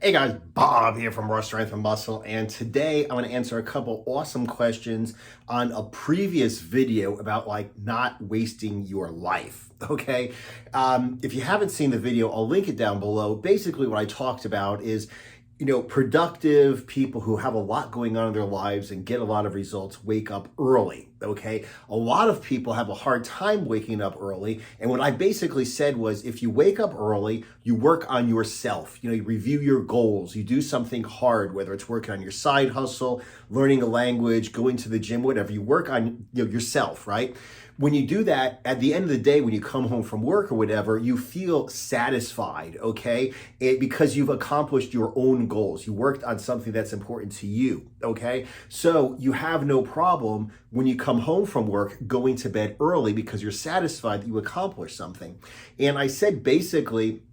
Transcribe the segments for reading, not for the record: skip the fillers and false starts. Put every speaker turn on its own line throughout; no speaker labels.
Hey guys, Bob here from Raw Strength and Muscle, and today I'm going to answer a couple awesome questions on a previous video about not wasting your life. Okay, if you haven't seen the video, I'll link it down below. Basically, what I talked about is, productive people who have a lot going on in their lives and get a lot of results wake up early, okay? A lot of people have a hard time waking up early, and what I basically said was if you wake up early, you work on yourself, you review your goals, you do something hard, whether it's working on your side hustle, learning a language, going to the gym, whatever, you work on yourself, right? When you do that, at the end of the day, when you come home from work or whatever, you feel satisfied, okay? Because you've accomplished your own goals. You worked on something that's important to you, okay? So you have no problem when you come home from work going to bed early because you're satisfied that you accomplished something. And I said basically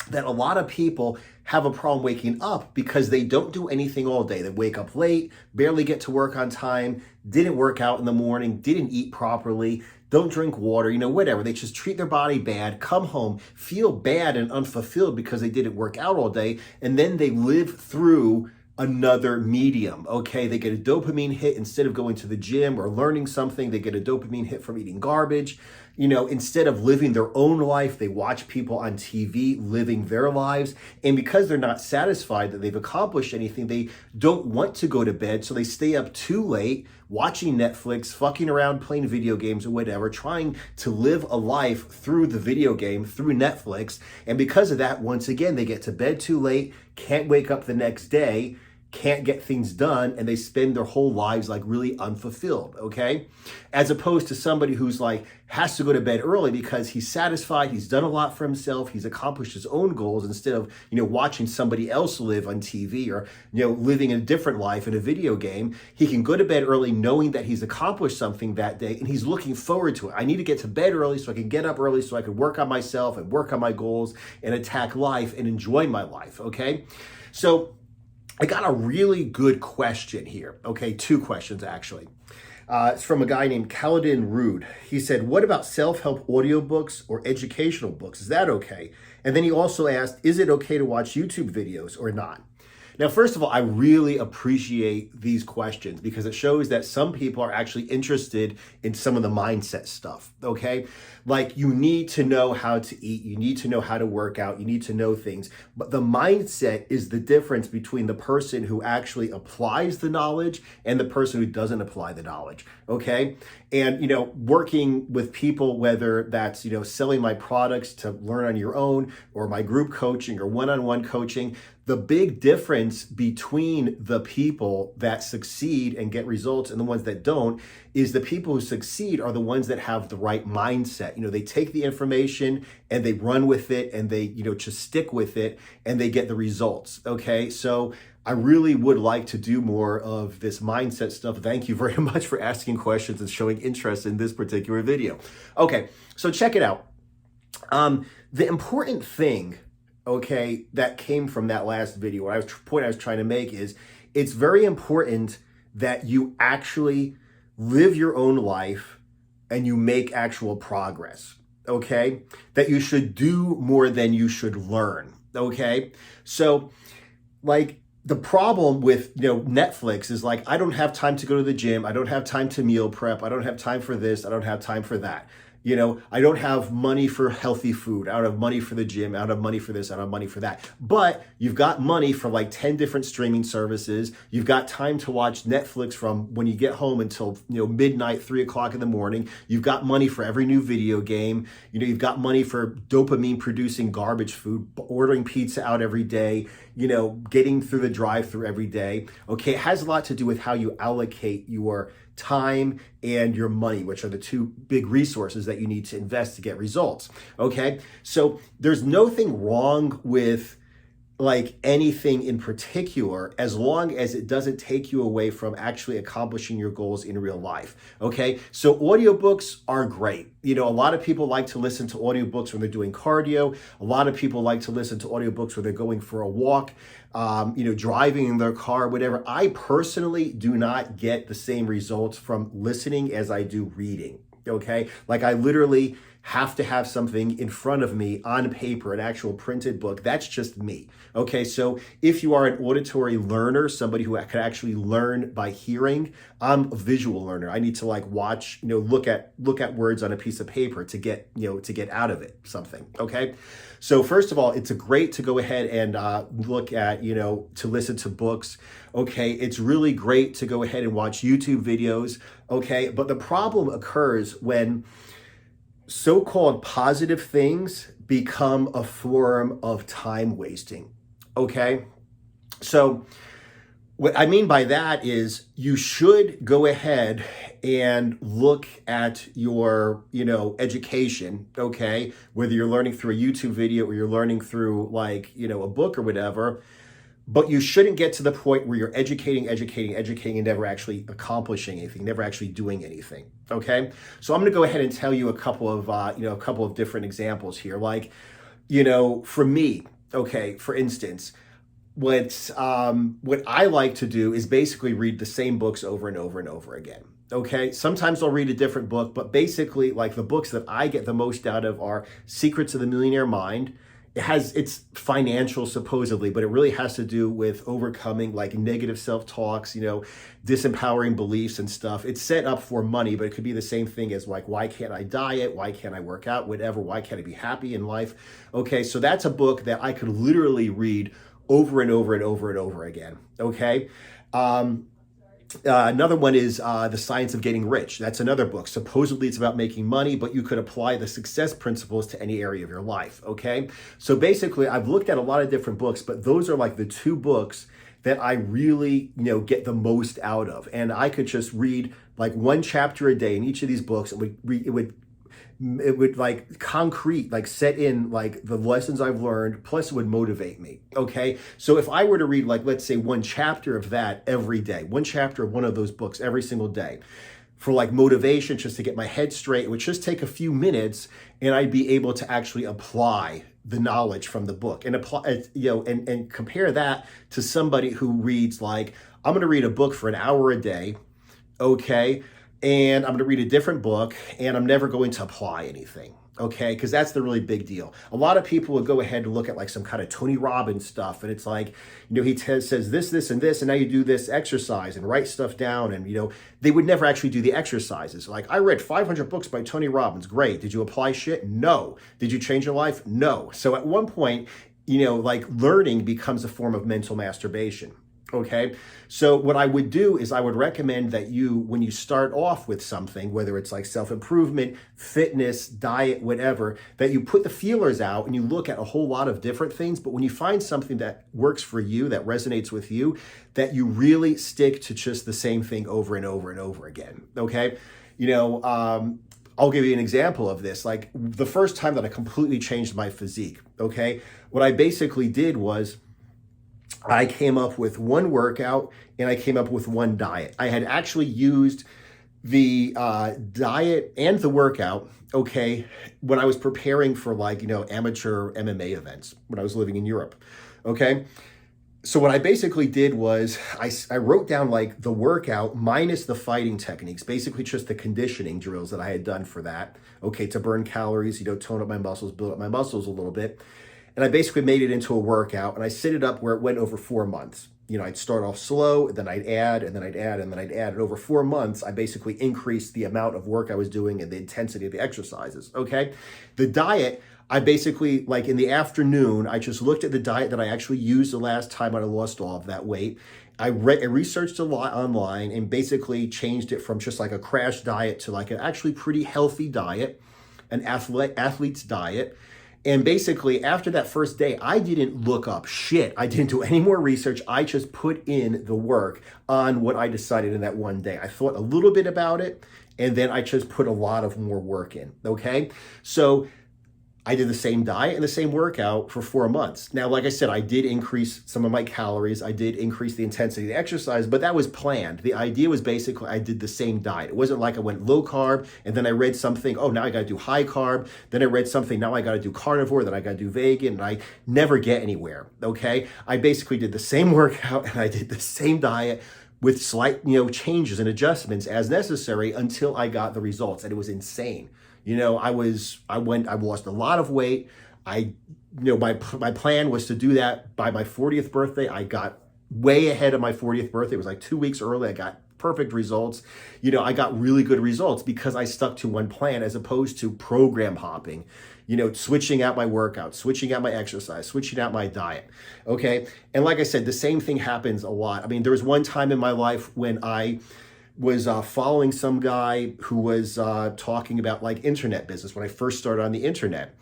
that a lot of people have a problem waking up because they don't do anything all day. They wake up late, barely get to work on time, didn't work out in the morning, didn't eat properly, don't drink water, whatever. They just treat their body bad, come home, feel bad and unfulfilled because they didn't work out all day, and then they live through another medium, okay? They get a dopamine hit instead of going to the gym or learning something. They get a dopamine hit from eating garbage. Instead of living their own life, they watch people on TV living their lives. And because they're not satisfied that they've accomplished anything, they don't want to go to bed. So they stay up too late, watching Netflix, fucking around, playing video games or whatever, trying to live a life through the video game, through Netflix. And because of that, once again, they get to bed too late, can't wake up the next day, can't get things done, and they spend their whole lives really unfulfilled, okay? As opposed to somebody who's has to go to bed early because he's satisfied, he's done a lot for himself, he's accomplished his own goals instead of, watching somebody else live on TV or, living a different life in a video game. He can go to bed early knowing that he's accomplished something that day and he's looking forward to it. I need to get to bed early so I can get up early so I can work on myself and work on my goals and attack life and enjoy my life, okay? So I got a really good question here. Okay, two questions actually. It's from a guy named Kaladin Rude. He said, what about self-help audiobooks or educational books? Is that okay? And then he also asked, is it okay to watch YouTube videos or not? Now, first of all, I really appreciate these questions because it shows that some people are actually interested in some of the mindset stuff, okay? You need to know how to eat, you need to know how to work out, you need to know things. But the mindset is the difference between the person who actually applies the knowledge and the person who doesn't apply the knowledge, okay? And, working with people, whether that's, selling my products to learn on your own or my group coaching or one-on-one coaching, the big difference between the people that succeed and get results and the ones that don't is the people who succeed are the ones that have the right mindset. They take the information and they run with it and they, just stick with it and they get the results, okay? So I really would like to do more of this mindset stuff. Thank you very much for asking questions and showing interest in this particular video. Okay, so check it out. The important thing, okay, that came from that last video, point I was trying to make is it's very important that you actually live your own life and you make actual progress, okay? That you should do more than you should learn, okay? So the problem with Netflix is I don't have time to go to the gym, I don't have time to meal prep, I don't have time for this, I don't have time for that. I don't have money for healthy food. I don't have money for the gym. I don't have money for this. I don't have money for that. But you've got money for 10 different streaming services. You've got time to watch Netflix from when you get home until, midnight, 3 o'clock in the morning. You've got money for every new video game. You've got money for dopamine producing garbage food, ordering pizza out every day, getting through the drive-through every day. Okay, it has a lot to do with how you allocate your time and your money, which are the two big resources that you need to invest to get results, okay? So there's nothing wrong with anything in particular, as long as it doesn't take you away from actually accomplishing your goals in real life, okay? So audiobooks are great. A lot of people like to listen to audiobooks when they're doing cardio. A lot of people like to listen to audiobooks when they're going for a walk, driving in their car, whatever. I personally do not get the same results from listening as I do reading, okay? I literally have to have something in front of me on paper, an actual printed book. That's just me. Okay, so if you are an auditory learner, somebody who can actually learn by hearing, I'm a visual learner. I need to like watch, look at words on a piece of paper to get, to get out of it something. Okay, so first of all, it's great to go ahead and look at, to listen to books. Okay, it's really great to go ahead and watch YouTube videos. Okay, but the problem occurs when so-called positive things become a form of time wasting. Okay, so what I mean by that is you should go ahead and look at your, education, okay, whether you're learning through a YouTube video or you're learning through like, a book or whatever, but you shouldn't get to the point where you're educating and never actually accomplishing anything, never actually doing anything, okay? So I'm gonna go ahead and tell you a couple of different examples here. Like, for me, okay, for instance, what I like to do is basically read the same books over and over and over again. Okay, sometimes I'll read a different book, but basically like the books that I get the most out of are Secrets of the Millionaire Mind. It's financial supposedly, but it really has to do with overcoming like negative self-talks, disempowering beliefs and stuff. It's set up for money, but it could be the same thing as like, why can't I diet? Why can't I work out? Whatever, why can't I be happy in life? Okay, so that's a book that I could literally read over and over and over and over again, okay? Another one is The Science of Getting Rich. That's another book. Supposedly it's about making money, but you could apply the success principles to any area of your life, okay? So basically, I've looked at a lot of different books, but those are like the two books that I really, get the most out of. And I could just read like one chapter a day in each of these books. It would like concrete, like set in like the lessons I've learned, plus it would motivate me, okay? So if I were to read like, let's say one chapter of that every day, one chapter of one of those books every single day for like motivation, just to get my head straight, it would just take a few minutes and I'd be able to actually apply the knowledge from the book and apply, and compare that to somebody who reads like, I'm gonna read a book for an hour a day, okay? And I'm going to read a different book and I'm never going to apply anything, okay? Because that's the really big deal. A lot of people will go ahead and look at like some kind of Tony Robbins stuff, and it's like, he says this, and this, and now you do this exercise and write stuff down, and, they would never actually do the exercises. Like, I read 500 books by Tony Robbins. Great. Did you apply shit? No. Did you change your life? No. So at one point, like learning becomes a form of mental masturbation. Okay, so what I would do is I would recommend that when you start off with something, whether it's like self-improvement, fitness, diet, whatever, that you put the feelers out and you look at a whole lot of different things. But when you find something that works for you, that resonates with you, that you really stick to just the same thing over and over and over again. Okay, I'll give you an example of this. Like the first time that I completely changed my physique, okay, what I basically did was I came up with one workout and I came up with one diet. I had actually used the diet and the workout, okay, when I was preparing for like, amateur MMA events when I was living in Europe, okay? So what I basically did was I wrote down like the workout minus the fighting techniques, basically just the conditioning drills that I had done for that, okay, to burn calories, tone up my muscles, build up my muscles a little bit. And I basically made it into a workout and I set it up where it went over 4 months. I'd start off slow, then I'd add, and then I'd add, and then I'd add. And over 4 months, I basically increased the amount of work I was doing and the intensity of the exercises, okay? The diet, I basically, like in the afternoon, I just looked at the diet that I actually used the last time I lost all of that weight. I researched a lot online and basically changed it from just like a crash diet to like an actually pretty healthy diet, an athlete's diet. And basically, after that first day, I didn't look up shit. I didn't do any more research. I just put in the work on what I decided in that one day. I thought a little bit about it, and then I just put a lot of more work in, okay? So I did the same diet and the same workout for 4 months. Now, like I said, I did increase some of my calories. I did increase the intensity of the exercise, but that was planned. The idea was basically I did the same diet. It wasn't like I went low carb and then I read something, oh, now I got to do high carb. Then I read something, now I got to do carnivore, then I got to do vegan, and I never get anywhere, okay? I basically did the same workout and I did the same diet with slight, changes and adjustments as necessary until I got the results. And it was insane. I lost a lot of weight. My plan was to do that by my 40th birthday. I got way ahead of my 40th birthday. It was like 2 weeks early. I got perfect results. I got really good results because I stuck to one plan as opposed to program hopping, switching out my workout, switching out my exercise, switching out my diet. Okay. And like I said, the same thing happens a lot. I mean, there was one time in my life when I was following some guy who was talking about like internet business when I first started on the internet.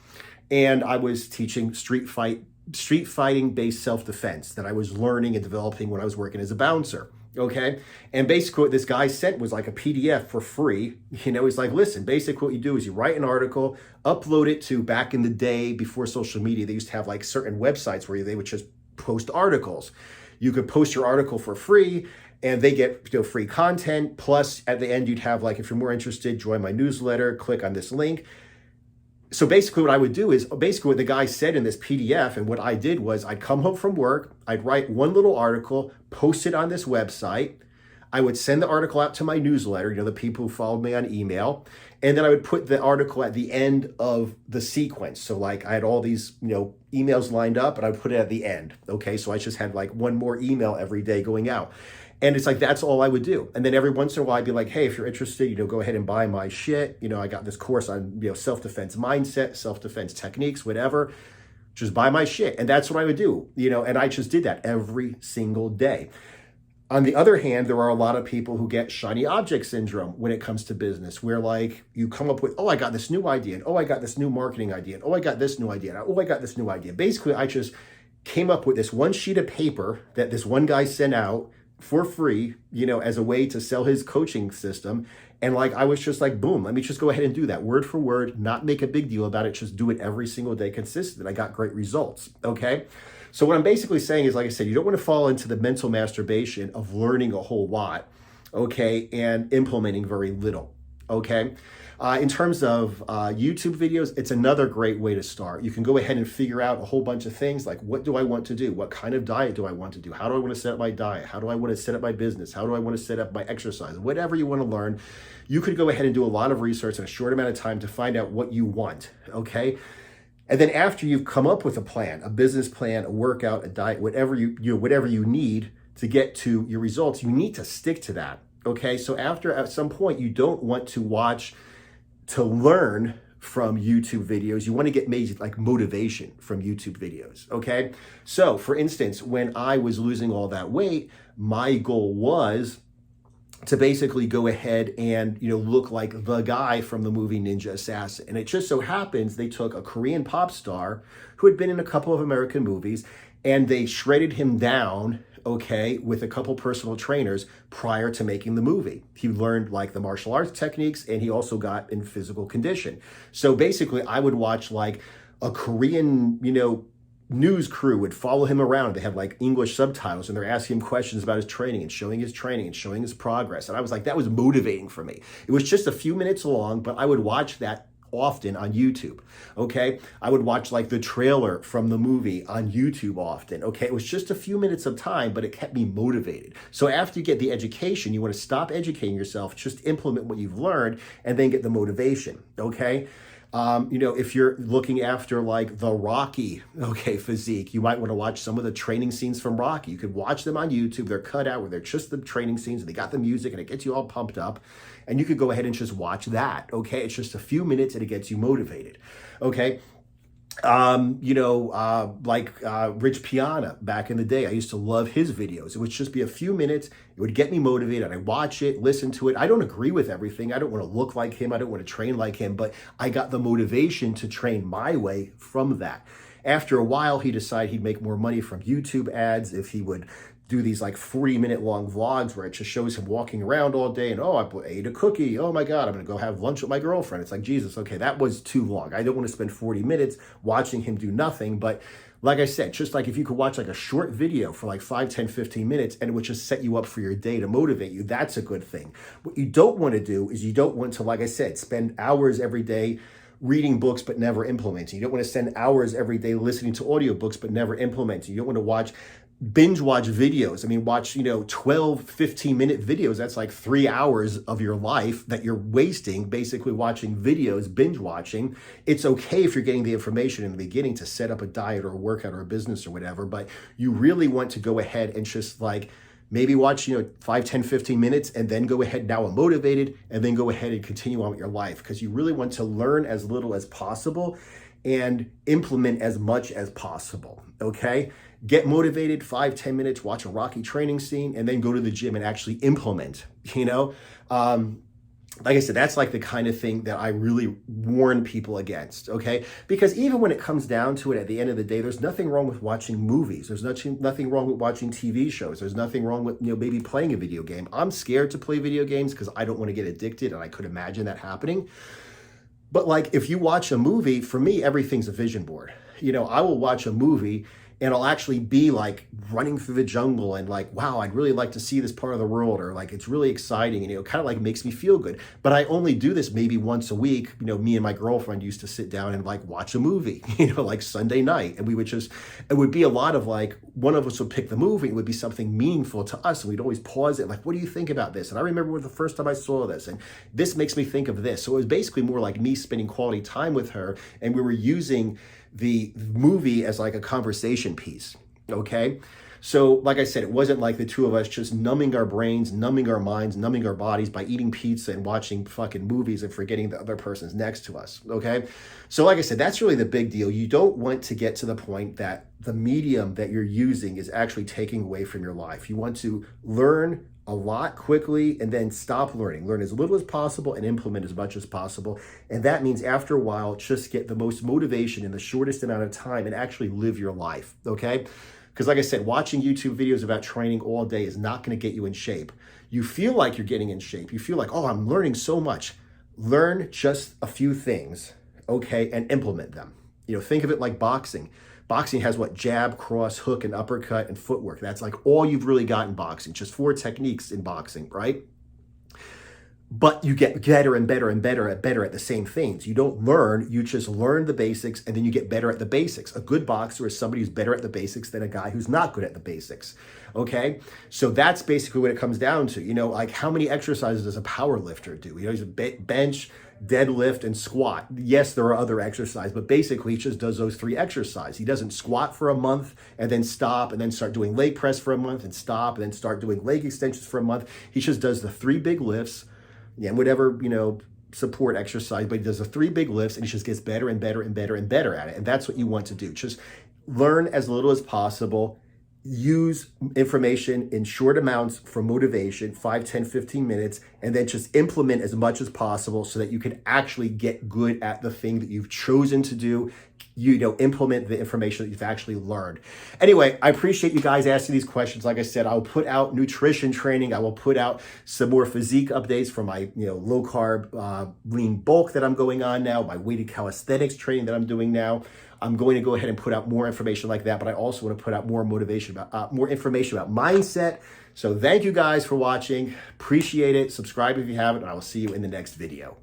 And I was teaching street fighting based self-defense that I was learning and developing when I was working as a bouncer. Okay. And basically what this guy sent was like a PDF for free. He's like, listen, basically what you do is you write an article, upload it to, back in the day before social media, they used to have like certain websites where they would just post articles. You could post your article for free and they get free content. Plus at the end, you'd have like, if you're more interested, join my newsletter, click on this link. So basically what I would do is basically what the guy said in this PDF, and what I did was I'd come home from work, I'd write one little article, post it on this website. I would send the article out to my newsletter, the people who followed me on email, and then I would put the article at the end of the sequence. So like I had all these, emails lined up and I would put it at the end. Okay, so I just had like one more email every day going out. And it's like, that's all I would do. And then every once in a while, I'd be like, hey, if you're interested, go ahead and buy my shit. I got this course on, self-defense mindset, self-defense techniques, whatever. Just buy my shit. And that's what I would do, and I just did that every single day. On the other hand, there are a lot of people who get shiny object syndrome when it comes to business, where like you come up with, oh, I got this new idea. And, oh, I got this new marketing idea. And, oh, I got this new idea. And, oh, I got this new idea. Basically, I just came up with this one sheet of paper that this one guy sent out for free, as a way to sell his coaching system. And like, I was just like, boom, let me just go ahead and do that word for word, not make a big deal about it, just do it every single day consistent. I got great results. Okay. So what I'm basically saying is, like I said, you don't want to fall into the mental masturbation of learning a whole lot, okay, and implementing very little. Okay. In terms of YouTube videos, it's another great way to start. You can go ahead and figure out a whole bunch of things like, what do I want to do? What kind of diet do I want to do? How do I want to set up my diet? How do I want to set up my business? How do I want to set up my exercise? Whatever you want to learn, you could go ahead and do a lot of research in a short amount of time to find out what you want, okay? And then after you've come up with a plan, a business plan, a workout, a diet, whatever you need to get to your results, you need to stick to that, okay? So at some point, you don't want to watch to learn from YouTube videos. You want to get like motivation from YouTube videos, okay? So for instance, when I was losing all that weight, my goal was to basically go ahead and, look like the guy from the movie Ninja Assassin. And it just so happens they took a Korean pop star who had been in a couple of American movies and they shredded him down, okay, with a couple personal trainers prior to making the movie. He learned like the martial arts techniques and he also got in physical condition. So basically I would watch like a Korean, news crew would follow him around. They have like English subtitles and they're asking him questions about his training and showing his progress. And I was like, that was motivating for me. It was just a few minutes long, but I would watch that often on YouTube, okay? I would watch like the trailer from the movie on YouTube often, okay? It was just a few minutes of time, but it kept me motivated. So after you get the education, you want to stop educating yourself, just implement what you've learned and then get the motivation, okay? If you're looking after like the Rocky, physique, you might want to watch some of the training scenes from Rocky. You could watch them on YouTube. They're cut out where they're just the training scenes and they got the music and it gets you all pumped up. And you could go ahead and just watch that. Okay. It's just a few minutes and it gets you motivated. Okay. Rich Piana back in the day, I used to love his videos. It would just be a few minutes. It would get me motivated. I'd watch it, listen to it. I don't agree with everything. I don't want to look like him. I don't want to train like him, but I got the motivation to train my way from that. After a while, he decided he'd make more money from YouTube ads if he would do these like 40-minute long vlogs where it just shows him walking around all day and, I ate a cookie. Oh my God, I'm going to go have lunch with my girlfriend. It's like, Jesus, okay, that was too long. I don't want to spend 40 minutes watching him do nothing. But like I said, just like if you could watch like a short video for like 5, 10, 15 minutes and it would just set you up for your day to motivate you, that's a good thing. What you don't want to do is you don't want to, like I said, spend hours every day reading books but never implementing. You don't want to spend hours every day listening to audiobooks but never implementing. You don't want to watch binge watch videos. I mean, watch, 12, 15-minute videos. That's like 3 hours of your life that you're wasting basically watching videos, binge watching. It's okay if you're getting the information in the beginning to set up a diet or a workout or a business or whatever, but you really want to go ahead and just like maybe watch, 5, 10, 15 minutes and then go ahead. Now I'm motivated, and then go ahead and continue on with your life, because you really want to learn as little as possible and implement as much as possible. Okay. Get motivated, 5, 10 minutes, watch a Rocky training scene, and then go to the gym and actually implement, like I said, that's like the kind of thing that I really warn people against, okay? Because even when it comes down to it, at the end of the day, there's nothing wrong with watching movies. There's nothing wrong with watching TV shows. There's nothing wrong with, maybe playing a video game. I'm scared to play video games because I don't want to get addicted, and I could imagine that happening. But like, if you watch a movie, for me, everything's a vision board. I will watch a movie and I'll actually be like running through the jungle and like, wow, I'd really like to see this part of the world, or like, it's really exciting, and it kind of like makes me feel good. But I only do this maybe once a week. Me and my girlfriend used to sit down and like watch a movie, like Sunday night. And it would be a lot of like, one of us would pick the movie. It would be something meaningful to us. And we'd always pause it. Like, what do you think about this? And I remember the first time I saw this, and this makes me think of this. So it was basically more like me spending quality time with her. And we were using the movie as like a conversation piece, okay? So like I said, it wasn't like the two of us just numbing our brains, numbing our minds, numbing our bodies by eating pizza and watching fucking movies and forgetting the other person's next to us, okay? So like I said, that's really the big deal. You don't want to get to the point that the medium that you're using is actually taking away from your life. You want to learn a lot quickly and then stop learning. Learn as little as possible and implement as much as possible. And that means after a while, just get the most motivation in the shortest amount of time and actually live your life, okay? Because like I said, watching YouTube videos about training all day is not going to get you in shape. You feel like you're getting in shape. You feel like, oh, I'm learning so much. Learn just a few things, okay, and implement them. Think of it like boxing. Boxing has what? Jab, cross, hook, and uppercut, and footwork. That's like all you've really got in boxing. Just 4 techniques in boxing, right? But you get better and better and better at the same things. You don't learn, you just learn the basics, and then you get better at the basics. A good boxer is somebody who's better at the basics than a guy who's not good at the basics, okay? So that's basically what it comes down to. Like, how many exercises does a power lifter do? He's a bench, deadlift, and squat. Yes, there are other exercises, but basically he just does those 3 exercises. He doesn't squat for a month and then stop and then start doing leg press for a month and stop and then start doing leg extensions for a month. He just does the 3 big lifts, and whatever, support exercise, but he does the 3 big lifts, and he just gets better and better and better and better at it. And that's what you want to do. Just learn as little as possible. Use information in short amounts for motivation, 5, 10, 15 minutes, and then just implement as much as possible so that you can actually get good at the thing that you've chosen to do. Implement the information that you've actually learned. Anyway, I appreciate you guys asking these questions. Like I said, I'll put out nutrition training. I will put out some more physique updates for my, low carb, lean bulk that I'm going on now, my weighted calisthenics training that I'm doing now. I'm going to go ahead and put out more information like that, but I also want to put out more information about mindset. So thank you guys for watching. Appreciate it. Subscribe if you haven't, and I will see you in the next video.